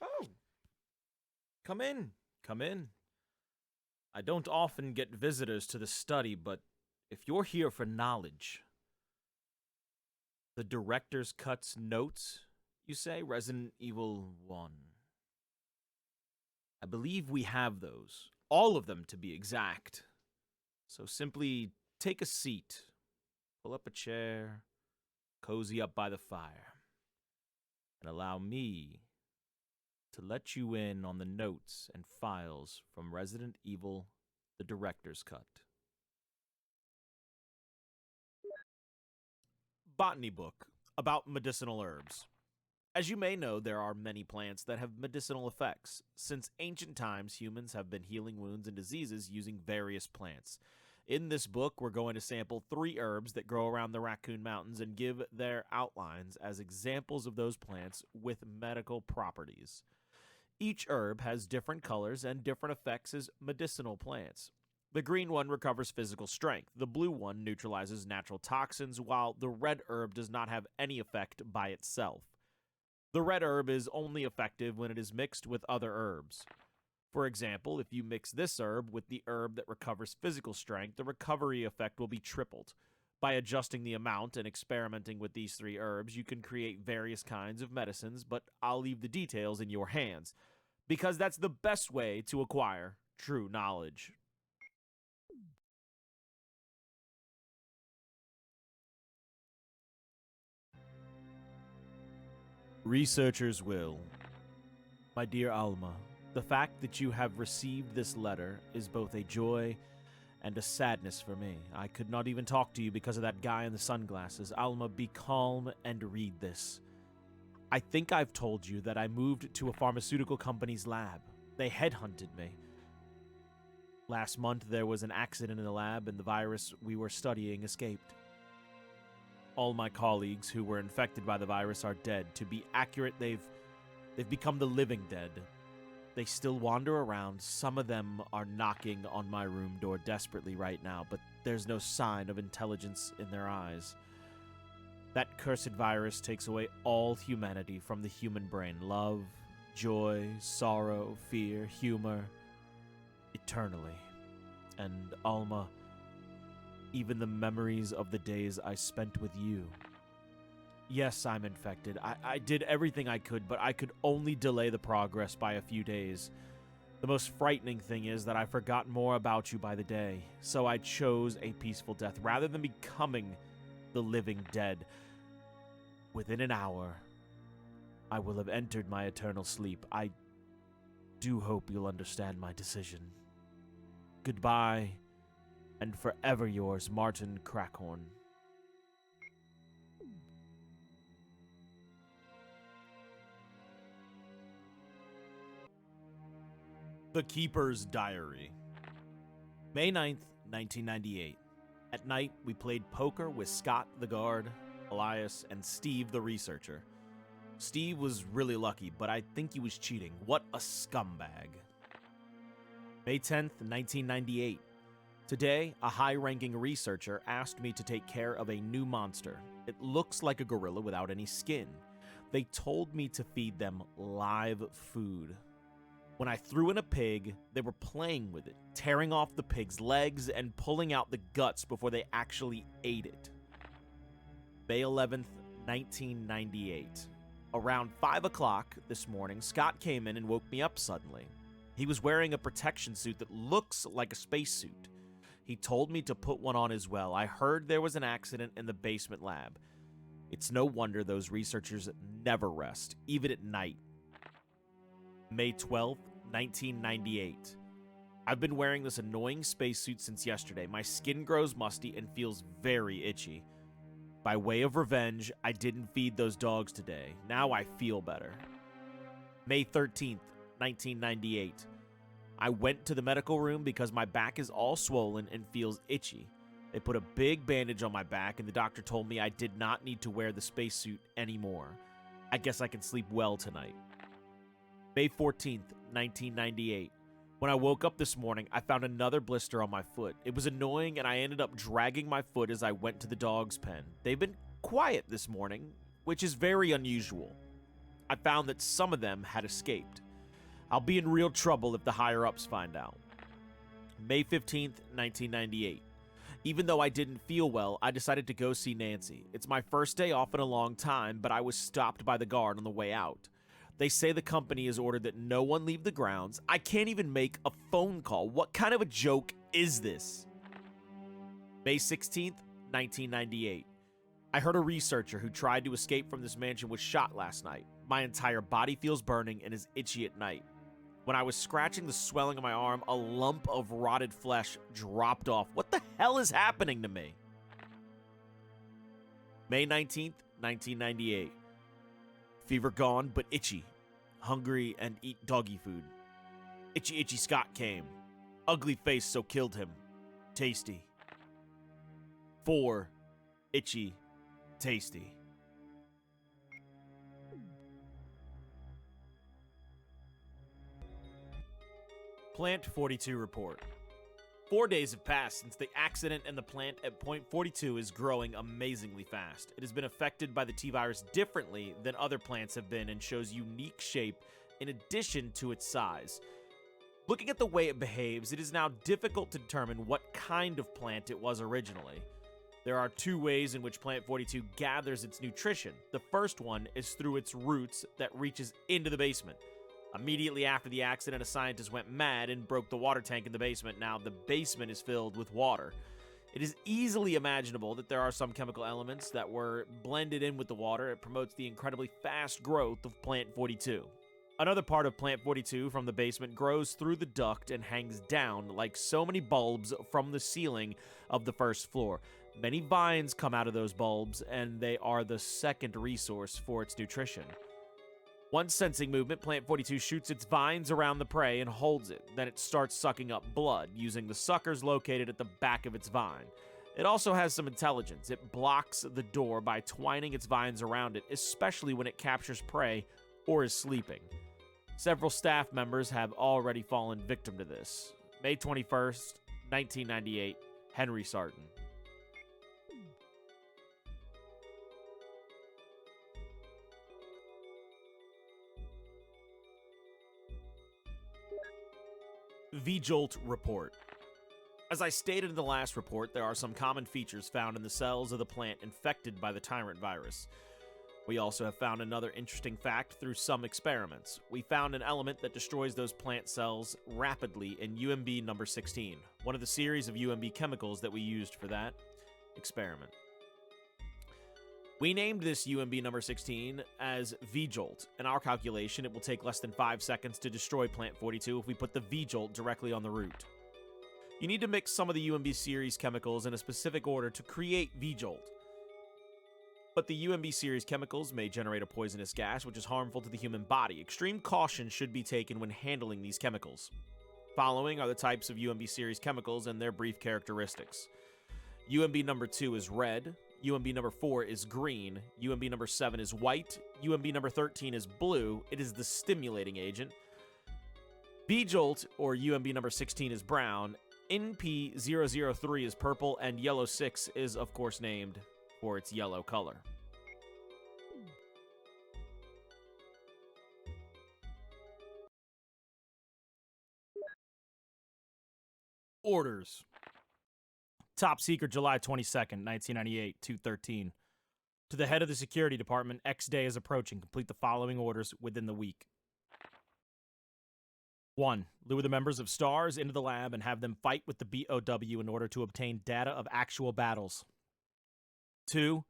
Oh, come in. Come in. I don't often get visitors to the study, but if you're here for knowledge, the director's cuts notes, you say, Resident Evil 1. I believe we have those. All of them, to be exact. So simply take a seat, pull up a chair, cozy up by the fire, and allow me to let you in on the notes and files from Resident Evil, the director's cut. Botany book about medicinal herbs. As you may know, there are many plants that have medicinal effects. Since ancient times, humans have been healing wounds and diseases using various plants. In this book, we're going to sample 3 herbs that grow around the Raccoon Mountains and give their outlines as examples of those plants with medical properties. Each herb has different colors and different effects as medicinal plants. The green one recovers physical strength. The blue one neutralizes natural toxins, while the red herb does not have any effect by itself. The red herb is only effective when it is mixed with other herbs. For example, if you mix this herb with the herb that recovers physical strength, the recovery effect will be tripled. By adjusting the amount and experimenting with these 3 herbs, you can create various kinds of medicines, but I'll leave the details in your hands, because that's the best way to acquire true knowledge. Researcher's Will. My dear Alma, the fact that you have received this letter is both a joy and a sadness for me. I could not even talk to you because of that guy in the sunglasses. Alma, be calm and read this. I think I've told you that I moved to a pharmaceutical company's lab. They headhunted me. Last month there was an accident in the lab and the virus we were studying escaped. All my colleagues who were infected by the virus are dead. To be accurate, they've become the living dead. They still wander around. Some of them are knocking on my room door desperately right now, but there's no sign of intelligence in their eyes. That cursed virus takes away all humanity from the human brain. Love, joy, sorrow, fear, humor, eternally. And Alma, even the memories of the days I spent with you. Yes, I'm infected. I did everything I could, but I could only delay the progress by a few days. The most frightening thing is that I forgot more about you by the day, so I chose a peaceful death rather than becoming the living dead. Within an hour, I will have entered my eternal sleep. I do hope you'll understand my decision. Goodbye, and forever yours, Martin Crackhorn. The Keeper's Diary. May 9th, 1998. At night, we played poker with Scott the guard, Elias, and Steve the researcher. Steve was really lucky, but I think he was cheating. What a scumbag. May 10th, 1998. Today, a high-ranking researcher asked me to take care of a new monster. It looks like a gorilla without any skin. They told me to feed them live food. When I threw in a pig, they were playing with it, tearing off the pig's legs and pulling out the guts before they actually ate it. May 11th, 1998. Around 5 o'clock this morning, Scott came in and woke me up suddenly. He was wearing a protection suit that looks like a spacesuit. He told me to put one on as well. I heard there was an accident in the basement lab. It's no wonder those researchers never rest, even at night. May 12th, 1998. I've been wearing this annoying spacesuit since yesterday. My skin grows musty and feels very itchy. By way of revenge, I didn't feed those dogs today. Now I feel better. May 13th, 1998. I went to the medical room because my back is all swollen and feels itchy. They put a big bandage on my back and the doctor told me I did not need to wear the spacesuit anymore. I guess I can sleep well tonight. May 14th, 1998. When I woke up this morning, I found another blister on my foot. It was annoying and I ended up dragging my foot as I went to the dog's pen. They've been quiet this morning, which is very unusual. I found that some of them had escaped. I'll be in real trouble if the higher-ups find out. May 15th, 1998. Even though I didn't feel well, I decided to go see Nancy. It's my first day off in a long time, but I was stopped by the guard on the way out. They say the company has ordered that no one leave the grounds. I can't even make a phone call. What kind of a joke is this? May 16th, 1998. I heard a researcher who tried to escape from this mansion was shot last night. My entire body feels burning and is itchy at night. When I was scratching the swelling on my arm, a lump of rotted flesh dropped off. What the hell is happening to me? May 19th, 1998. Fever gone, but itchy. Hungry and eat doggy food. Itchy Itchy Scott came. Ugly face so killed him. Tasty. 4. Itchy. Tasty. Plant 42 report. 4 days have passed since the accident, and the plant at Point 42 is growing amazingly fast. It has been affected by the T-virus differently than other plants have been and shows unique shape in addition to its size. Looking at the way it behaves, it is now difficult to determine what kind of plant it was originally. There are 2 ways in which Plant 42 gathers its nutrition. The first one is through its roots that reaches into the basement. Immediately after the accident, a scientist went mad and broke the water tank in the basement. Now the basement is filled with water. It is easily imaginable that there are some chemical elements that were blended in with the water. It promotes the incredibly fast growth of Plant 42. Another part of Plant 42 from the basement grows through the duct and hangs down like so many bulbs from the ceiling of the first floor. Many vines come out of those bulbs, and they are the second resource for its nutrition. Once sensing movement, Plant 42 shoots its vines around the prey and holds it. Then it starts sucking up blood, using the suckers located at the back of its vine. It also has some intelligence. It blocks the door by twining its vines around it, especially when it captures prey or is sleeping. Several staff members have already fallen victim to this. May 21st, 1998, Henry Sarton. V-Jolt report. As I stated in the last report, there are some common features found in the cells of the plant infected by the tyrant virus. We also have found another interesting fact through some experiments. We found an element that destroys those plant cells rapidly in UMB number 16, one of the series of UMB chemicals that we used for that experiment. We named this UMB number 16 as V-Jolt. In our calculation, it will take less than 5 seconds to destroy Plant 42 if we put the V-Jolt directly on the root. You need to mix some of the UMB series chemicals in a specific order to create V-Jolt. But the UMB series chemicals may generate a poisonous gas which is harmful to the human body. Extreme caution should be taken when handling these chemicals. Following are the types of UMB series chemicals and their brief characteristics. UMB number 2 is red. UMB number 4 is green, UMB number 7 is white, UMB number 13 is blue. It is the stimulating agent. V-Jolt, or UMB number 16, is brown, NP003 is purple, and Yellow 6 is, of course, named for its yellow color. Orders. Top secret, July 22nd, 1998, 2:13. To the head of the security department, X day is approaching. Complete the following orders within the week. 1. Lure the members of STARS into the lab and have them fight with the BOW in order to obtain data of actual battles. 2.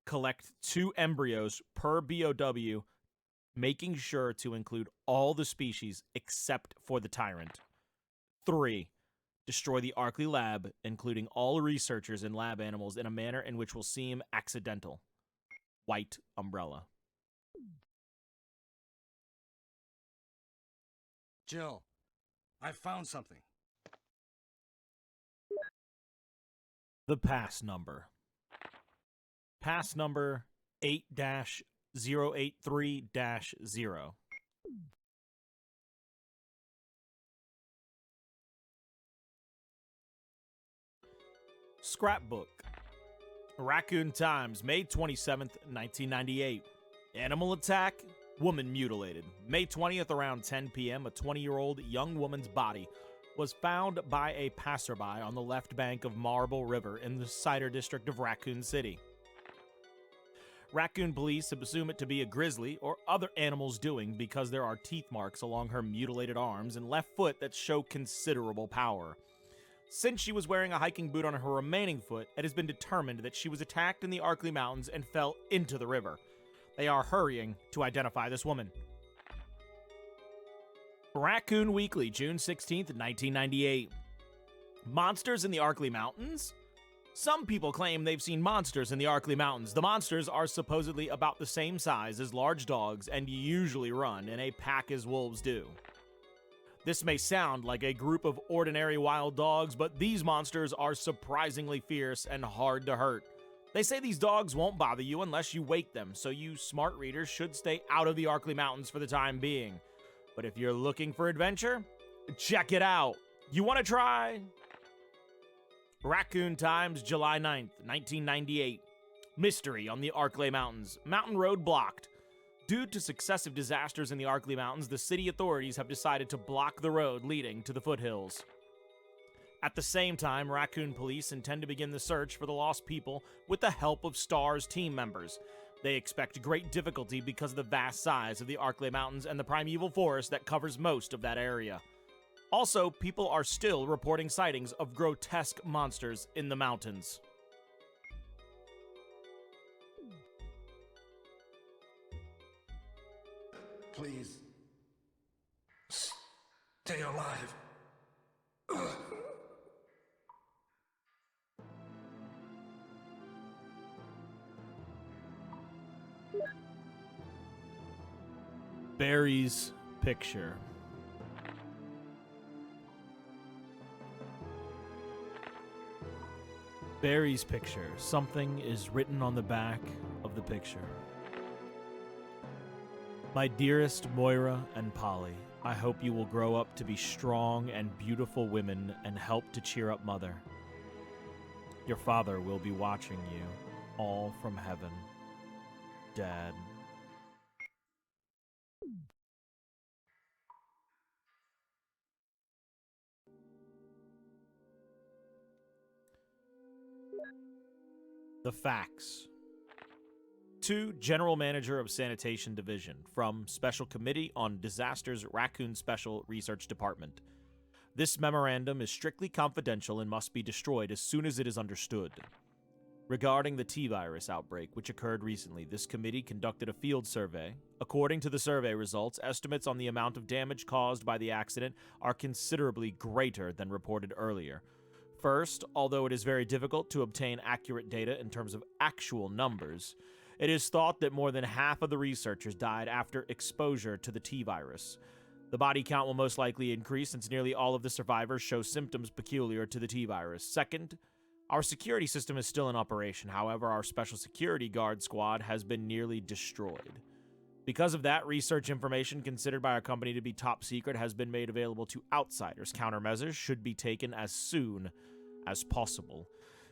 Collect 2 embryos per BOW, making sure to include all the species except for the tyrant. 3. Destroy the Arkley lab, including all researchers and lab animals, in a manner in which will seem accidental. White umbrella. Jill, I found something. The pass number. Pass number 8-083-0. Scrapbook. Raccoon Times, May 27th, 1998. Animal attack, Woman mutilated. May 20th around 10 p.m., a 20-year-old young woman's body was found by a passerby on the left bank of Marble River in the Cider district of Raccoon City. Raccoon police assume it to be a grizzly or other animal's doing because there are teeth marks along her mutilated arms and left foot that show considerable power. Since she was wearing a hiking boot on her remaining foot, it has been determined that she was attacked in the Arkley Mountains and fell into the river. They are hurrying to identify this woman. Raccoon Weekly, June 16th, 1998. Monsters in the Arkley Mountains? Some people claim they've seen monsters in the Arkley Mountains. The monsters are supposedly about the same size as large dogs and usually run in a pack as wolves do. This may sound like a group of ordinary wild dogs, but these monsters are surprisingly fierce and hard to hurt. They say these dogs won't bother you unless you wake them, so you smart readers should stay out of the Arkley Mountains for the time being. But if you're looking for adventure, check it out. You want to try? Raccoon Times, July 9th, 1998. Mystery on the Arkley Mountains. Mountain road blocked. Due to successive disasters in the Arkley Mountains, the city authorities have decided to block the road leading to the foothills. At the same time, Raccoon police intend to begin the search for the lost people with the help of STAR's team members. They expect great difficulty because of the vast size of the Arkley Mountains and the primeval forest that covers most of that area. Also, people are still reporting sightings of grotesque monsters in the mountains. Please. Stay alive. Barry's picture. Barry's picture. Something is written on the back of the picture. My dearest Moira and Polly, I hope you will grow up to be strong and beautiful women and help to cheer up Mother. Your father will be watching you, all from heaven. Dad. The facts. To General Manager of Sanitation Division from Special Committee on Disasters Raccoon Special Research Department. This memorandum is strictly confidential and must be destroyed as soon as it is understood. Regarding the T-virus outbreak, which occurred recently, this committee conducted a field survey. According to the survey results, estimates on the amount of damage caused by the accident are considerably greater than reported earlier. First, although it is very difficult to obtain accurate data in terms of actual numbers, it is thought that more than half of the researchers died after exposure to the T-virus. The body count will most likely increase since nearly all of the survivors show symptoms peculiar to the T-virus. Second, our security system is still in operation. However, our special security guard squad has been nearly destroyed. Because of that, research information considered by our company to be top secret has been made available to outsiders. Countermeasures should be taken as soon as possible.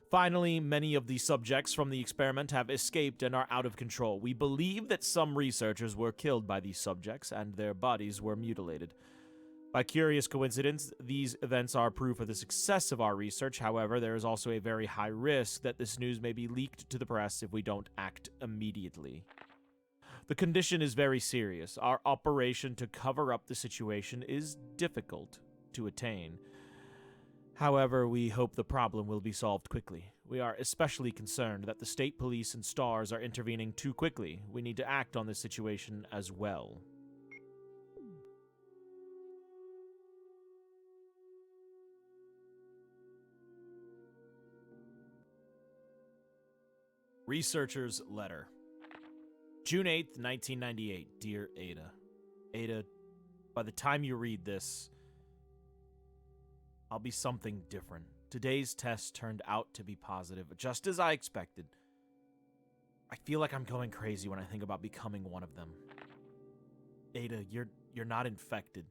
Finally, many of the subjects from the experiment have escaped and are out of control. We believe that some researchers were killed by these subjects and their bodies were mutilated. By curious coincidence, these events are proof of the success of our research. However, there is also a very high risk that this news may be leaked to the press if we don't act immediately. The condition is very serious. Our operation to cover up the situation is difficult to attain. However, we hope the problem will be solved quickly. We are especially concerned that the state police and STARS are intervening too quickly. We need to act on this situation as well. Researcher's letter. June 8th, 1998. Dear Ada. Ada, by the time you read this, I'll be something different. Today's test turned out to be positive, just as I expected. I feel like I'm going crazy when I think about becoming one of them. Ada, you're not infected,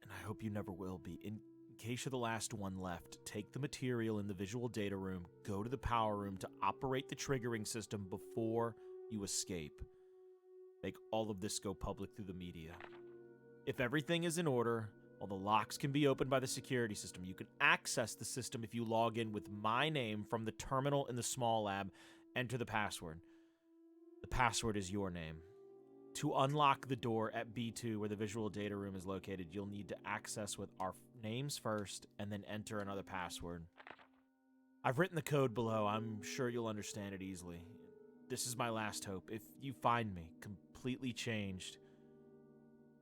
and I hope you never will be. In case you're the last one left, take the material in the visual data room, go to the power room to operate the triggering system before you escape. Make all of this go public through the media. If everything is in order, all the locks can be opened by the security system. You can access the system if you log in with my name from the terminal in the small lab. Enter the password. The password is your name. To unlock the door at B2 where the visual data room is located, you'll need to access with our names first and then enter another password. I've written the code below. I'm sure you'll understand it easily. This is my last hope. If you find me completely changed,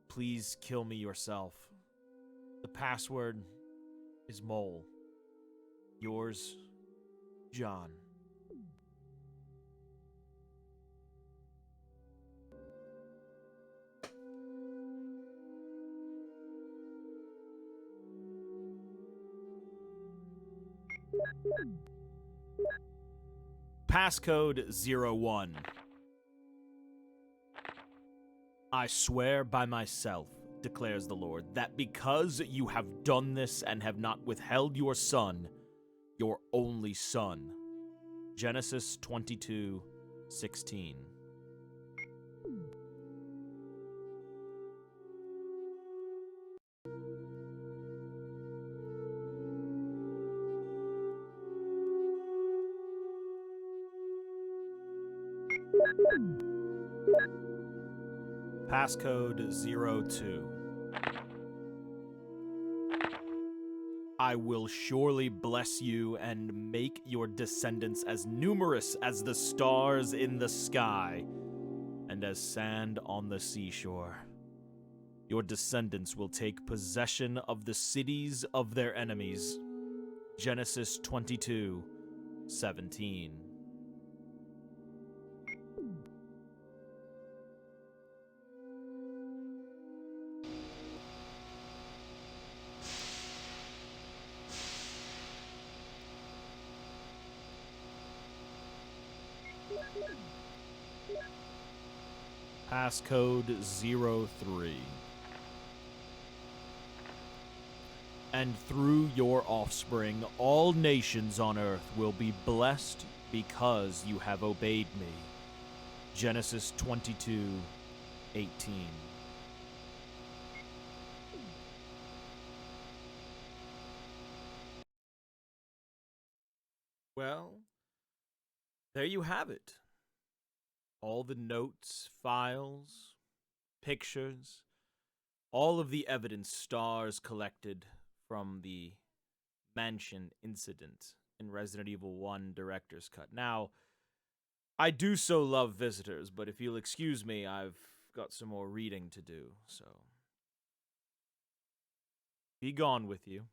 please kill me yourself. The password is Mole. Yours, John. Passcode 01. I swear by myself, declares the Lord, that because you have done this and have not withheld your son, your only son. Genesis 22:16. Passcode 02. I will surely bless you and make your descendants as numerous as the stars in the sky and as sand on the seashore. Your descendants will take possession of the cities of their enemies. Genesis 22:17. Passcode 03. And through your offspring, all nations on earth will be blessed because you have obeyed me. Genesis 22:18. Well, there you have it. All the notes, files, pictures, all of the evidence stars collected from the mansion incident in Resident Evil 1 Director's Cut. Now, I do so love visitors, but if you'll excuse me, I've got some more reading to do, so be gone with you.